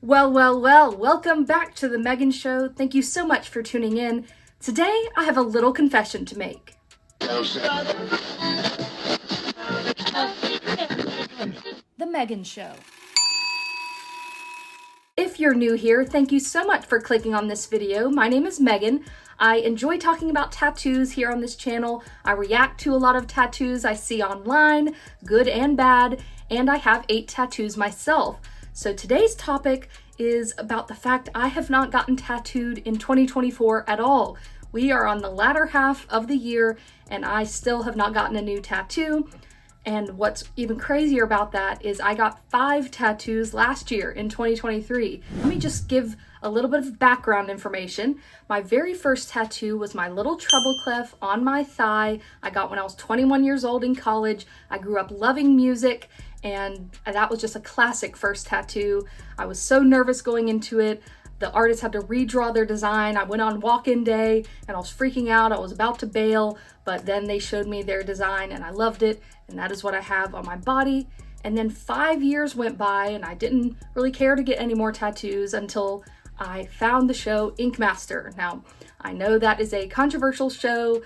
Well, welcome back to the Megan Show. Thank you so much for tuning in. Today, I have a little confession to make. The Megan Show. If you're new here, thank you so much for clicking on this video. My name is Megan. I enjoy talking about tattoos here on this channel. I react to a lot of tattoos I see online, good and bad, and I have 8 tattoos myself. So today's topic is about the fact I have not gotten tattooed in 2024 at all. We are on the latter half of the year and I still have not gotten a new tattoo. And what's even crazier about that is I got 5 tattoos last year in 2023. Let me just give a little bit of background information. My very first tattoo was my little treble clef on my thigh. I got when I was 21 years old in college. I grew up loving music, and that was just a classic first tattoo. I was so nervous going into it. The artist had to redraw their design. I went on walk-in day and I was freaking out. I was about to bail, but then they showed me their design and I loved it. And that is what I have on my body. And then 5 years went by and I didn't really care to get any more tattoos until I found the show Ink Master. Now, I know that is a controversial show.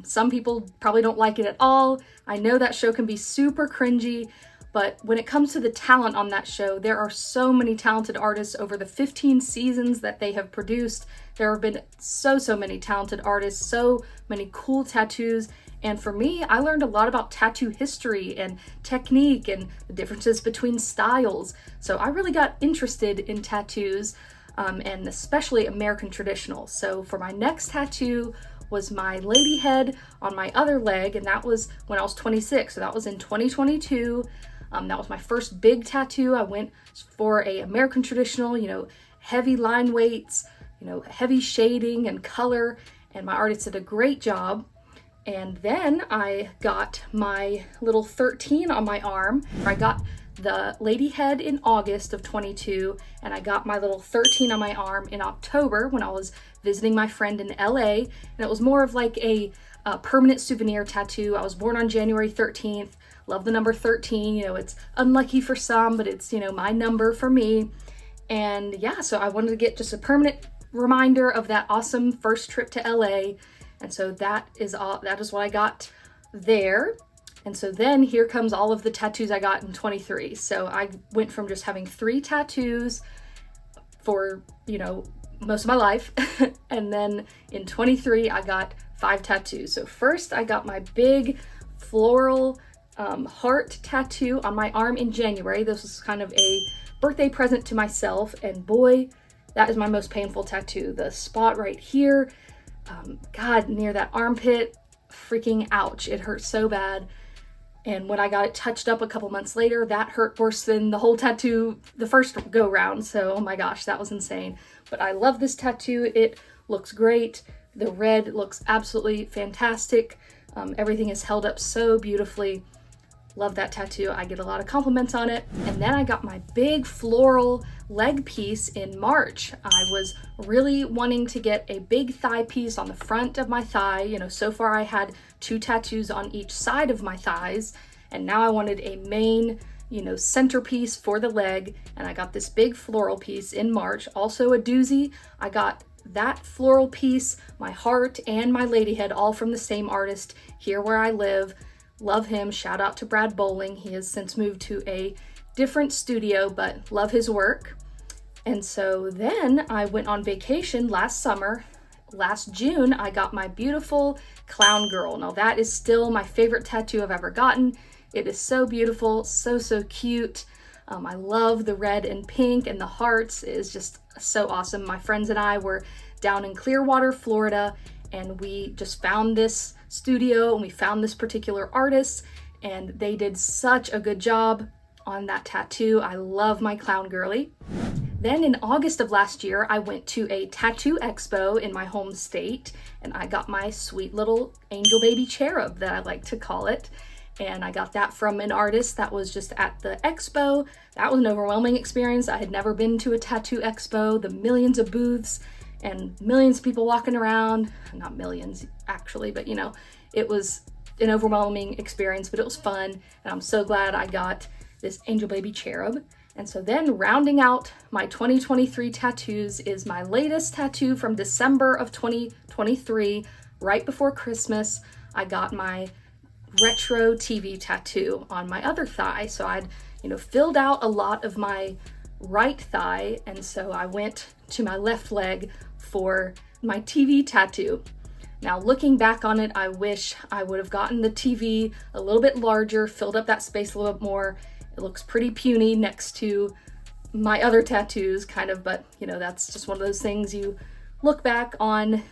Some people probably don't like it at all. I know that show can be super cringy. But when it comes to the talent on that show, there are so many talented artists over the 15 seasons that they have produced. There have been so many talented artists, so many cool tattoos. And for me, I learned a lot about tattoo history and technique and the differences between styles. So I really got interested in tattoos, and especially American traditional. So for my next tattoo was my lady head on my other leg, and that was when I was 26. So that was in 2022. That was my first big tattoo. I went for a American traditional, heavy line weights, heavy shading and color, and my artist did a great job. And then I got my little 13 on my arm. I got the lady head in August of 22, and I got my little 13 on my arm in October when I was visiting my friend in LA, and it was more of like a permanent souvenir tattoo. I was born on January 13th. Love the number 13. It's unlucky for some, but it's, my number for me. And yeah, so I wanted to get just a permanent reminder of that awesome first trip to LA. And so that is what I got there. And so then here comes all of the tattoos I got in 23. So I went from just having 3 tattoos for, most of my life. And then in 23, I got 5 tattoos. So first I got my big floral heart tattoo on my arm in January. This was kind of a birthday present to myself, and boy, that is my most painful tattoo. The spot right here, near that armpit, freaking ouch. It hurt so bad. And when I got it touched up a couple months later, that hurt worse than the whole tattoo the first go round. So, oh my gosh, that was insane. But I love this tattoo. It looks great. The red looks absolutely fantastic. Everything is held up so beautifully. Love that tattoo. I get a lot of compliments on it. And then I got my big floral leg piece in March. I was really wanting to get a big thigh piece on the front of my thigh. So far I had 2 tattoos on each side of my thighs, and now I wanted a main, centerpiece for the leg, and I got this big floral piece in March. Also a doozy. I got that floral piece, my heart, and my lady head all from the same artist here where I live. Love him. Shout out to Brad Bowling. He has since moved to a different studio, but love his work. And so then I went on vacation last summer. Last June, I got my beautiful clown girl. Now that is still my favorite tattoo I've ever gotten. It is so beautiful, so cute. I love the red and pink, and the hearts is just so awesome. My friends and I were down in Clearwater, Florida, and we just found this studio and we found this particular artist, and they did such a good job on that tattoo. I love my clown girly. Then in August of last year, I went to a tattoo expo in my home state, and I got my sweet little angel baby cherub, that I like to call it. And I got that from an artist that was just at the expo. That was an overwhelming experience. I had never been to a tattoo expo, the millions of booths and millions of people walking around. Not millions actually, but it was an overwhelming experience, but it was fun. And I'm so glad I got this angel baby cherub. And so then rounding out my 2023 tattoos is my latest tattoo from December of 2023, right before Christmas. I got my retro TV tattoo on my other thigh. So I'd, filled out a lot of my right thigh, and so I went to my left leg for my TV tattoo. Now, looking back on it, I wish I would have gotten the TV a little bit larger, filled up that space a little bit more. It looks pretty puny next to my other tattoos, kind of, but that's just one of those things you look back on.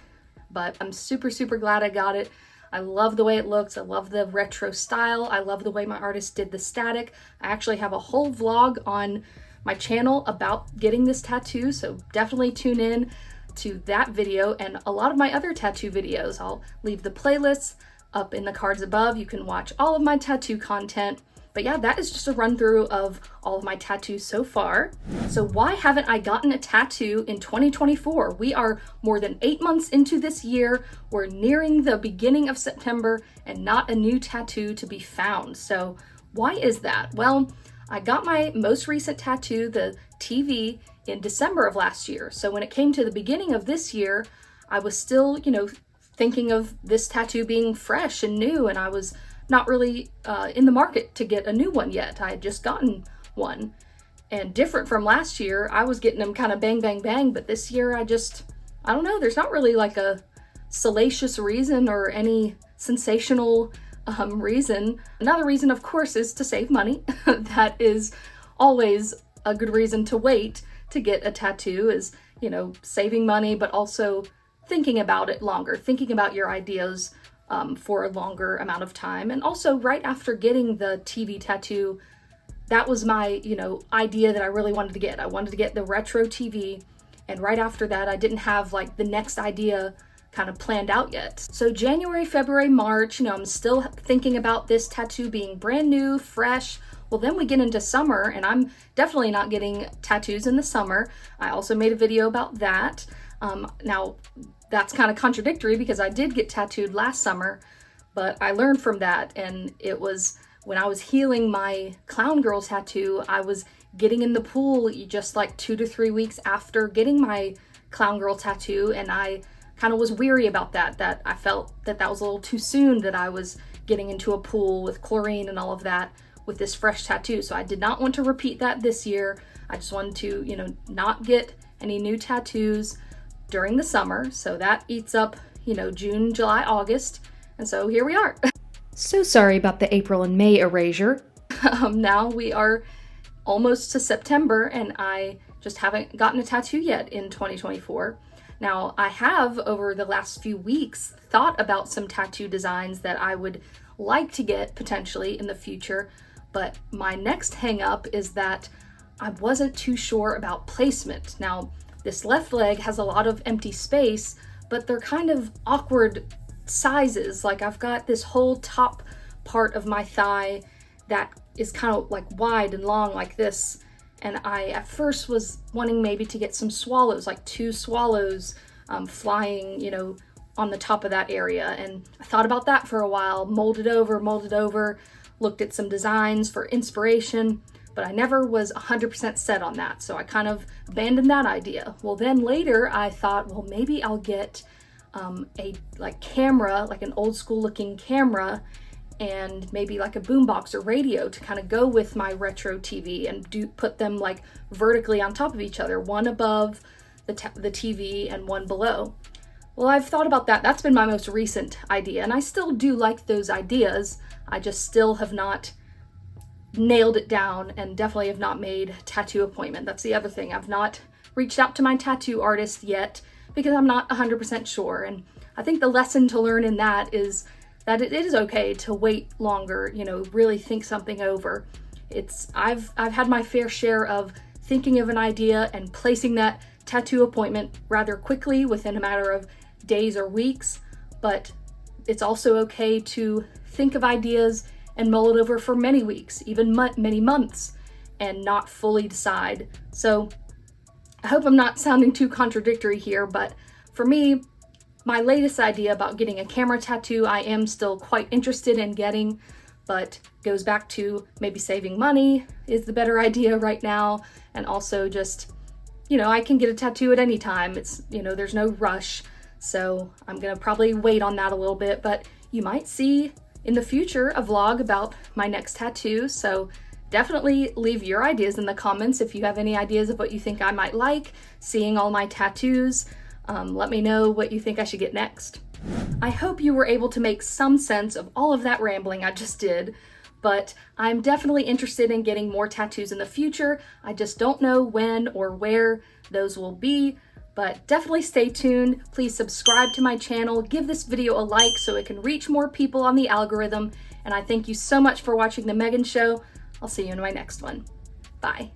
But I'm super, super glad I got it. I love the way it looks. I love the retro style. I love the way my artist did the static. I actually have a whole vlog on my channel about getting this tattoo, so definitely tune in to that video and a lot of my other tattoo videos. I'll leave the playlists up in the cards above. You can watch all of my tattoo content. But yeah, that is just a run through of all of my tattoos so far. So why haven't I gotten a tattoo in 2024? We are more than 8 months into this year. We're nearing the beginning of September and not a new tattoo to be found. So why is that? Well, I got my most recent tattoo, the TV, in December of last year. So when it came to the beginning of this year, I was still, thinking of this tattoo being fresh and new, and I was not really in the market to get a new one yet. I had just gotten one. And different from last year, I was getting them kind of bang, bang, bang, but this year I don't know, there's not really like a salacious reason or any sensational reason. Another reason, of course, is to save money. That is always a good reason to wait to get a tattoo, is, saving money, but also thinking about it longer, thinking about your ideas for a longer amount of time. And also right after getting the TV tattoo, that was my, idea that I really wanted to get. I wanted to get the retro TV. And right after that, I didn't have like the next idea kind of planned out yet. So January, February, March, I'm still thinking about this tattoo being brand new, fresh. Well, then we get into summer, and I'm definitely not getting tattoos in the summer. I also made a video about that. Now, that's kind of contradictory because I did get tattooed last summer, but I learned from that, and it was when I was healing my clown girl tattoo, I was getting in the pool just like 2 to 3 weeks after getting my clown girl tattoo, and I kind of was weary about that I felt that was a little too soon, that I was getting into a pool with chlorine and all of that with this fresh tattoo. So I did not want to repeat that this year. I just wanted to, not get any new tattoos during the summer. So that eats up, June, July, August. And so here we are. So sorry about the April and May erasure. Now we are almost to September, and I just haven't gotten a tattoo yet in 2024. Now, I have, over the last few weeks, thought about some tattoo designs that I would like to get potentially in the future, but my next hang up is that I wasn't too sure about placement. Now, this left leg has a lot of empty space, but they're kind of awkward sizes. Like, I've got this whole top part of my thigh that is kind of like wide and long like this. And I at first was wanting maybe to get some swallows, like 2 swallows flying, on the top of that area. And I thought about that for a while, molded over, looked at some designs for inspiration, but I never was 100% set on that. So I kind of abandoned that idea. Well, then later I thought, well, maybe I'll get a camera, like an old school looking camera, and maybe like a boombox or radio to kind of go with my retro TV, and put them like vertically on top of each other, one above the TV and one below. Well, I've thought about that. That's been my most recent idea, and I still do like those ideas. I just still have not nailed it down, and definitely have not made a tattoo appointment. That's the other thing. I've not reached out to my tattoo artist yet because I'm not 100% sure. And I think the lesson to learn in that is that it is okay to wait longer, really think something over. I've had my fair share of thinking of an idea and placing that tattoo appointment rather quickly within a matter of days or weeks, but it's also okay to think of ideas and mull it over for many weeks, even many months, and not fully decide. So I hope I'm not sounding too contradictory here, but for me, my latest idea about getting a camera tattoo, I am still quite interested in getting, but goes back to maybe saving money is the better idea right now, and also just, I can get a tattoo at any time. It's, there's no rush, so I'm gonna probably wait on that a little bit, but you might see in the future a vlog about my next tattoo, so definitely leave your ideas in the comments if you have any ideas of what you think I might like seeing all my tattoos. Let me know what you think I should get next. I hope you were able to make some sense of all of that rambling I just did, but I'm definitely interested in getting more tattoos in the future. I just don't know when or where those will be, but definitely stay tuned. Please subscribe to my channel, give this video a like so it can reach more people on the algorithm, and I thank you so much for watching The Megan Show. I'll see you in my next one. Bye.